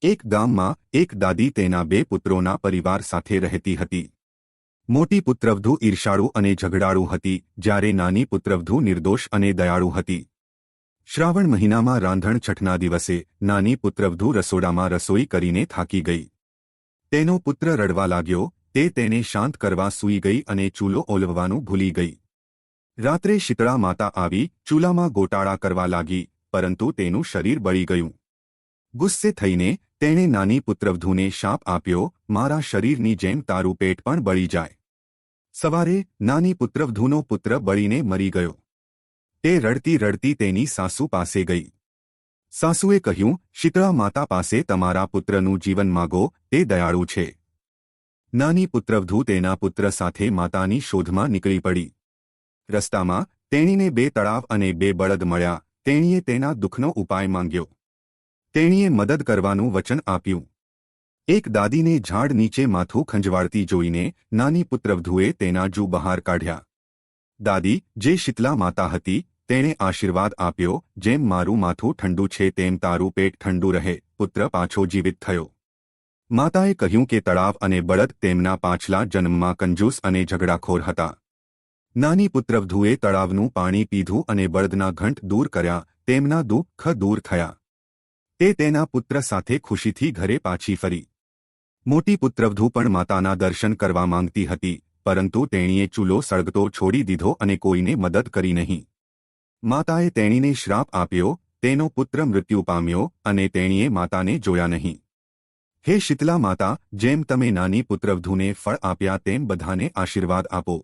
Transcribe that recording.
એક ગામમાં એક દાદી તેના બે પુત્રોના પરિવાર સાથે રહેતી હતી. મોટી પુત્રવધુ ઈર્ષાળુ અને ઝઘડાળુ હતી, જ્યારે નાની પુત્રવધુ નિર્દોષ અને દયાળુ હતી. શ્રાવણ મહિનામાં રાંધણ છઠના દિવસે નાની પુત્રવધુ રસોડામાં રસોઈ કરીને થાકી ગઈ. તેનો પુત્ર રડવા લાગ્યો. તે તેને શાંત કરવા સૂઈ ગઈ અને ચૂલો ઓલવવાનું ભૂલી ગઈ. રાત્રે શીતળા માતા આવી ચૂલામાં ગોટાળા કરવા લાગી, પરંતુ તેનું શરીર બળી ગયું. ગુસ્સે થઈને તેણે નાની પુત્રવધૂને શાપ આપ્યો, મારા શરીરની જેમ તારું પેટ પણ બળી જાય. સવારે નાની પુત્રવધૂનો પુત્ર બળીને મરી ગયો. તે રડતી રડતી તેની સાસુ પાસે ગઈ. સાસુએ કહ્યું, શીતળા માતા પાસે તમારા પુત્રનું જીવન માગો, તે દયાળુ છે. નાની પુત્રવધૂ તેના પુત્ર સાથે માતાની શોધમાં નીકળી પડી. રસ્તામાં તેણીને 2 તળાવ અને 2 બળદ મળ્યા. તેણીએ તેના દુઃખનો ઉપાય માંગ્યો. તેણીએ મદદ કરવાનું વચન આપ્યું. એક દાદીને ઝાડ નીચે માથું ખંજવાળતી જોઈને નાની પુત્રવધૂએ તેના જૂ બહાર કાઢ્યા. દાદી, જે શીતલા માતા હતી, તેણે આશીર્વાદ આપ્યો, જેમ મારું માથું ઠંડુ છે તેમ તારું પેટ ઠંડુ રહે. પુત્ર પાછો જીવિત થયો. માતાએ કહ્યું કે તળાવ અને બળદ તેમના પાછલા જન્મમાં કંજૂસ અને ઝઘડાખોર હતા. નાની પુત્રવધૂએ તળાવનું પાણી પીધું અને બળદના ઘંટ દૂર કર્યા. તેમના દુઃખ દૂર થયા. તે તેના પુત્ર સાથે ખુશીથી ઘરે પાછી ફરી. મોટી પુત્રવધૂ પણ માતાના દર્શન કરવા માંગતી હતી, પરંતુ તેણીએ ચૂલો સળગતો છોડી દીધો અને કોઈને મદદ કરી નહીં. માતાએ તેણીને શ્રાપ આપ્યો. તેનો પુત્ર મૃત્યુ પામ્યો અને તેણીએ માતાને જોયા નહીં. હે શીતલા માતા, જેમ તમે નાની પુત્રવધૂને ફળ આપ્યા તેમ બધાને આશીર્વાદ આપો.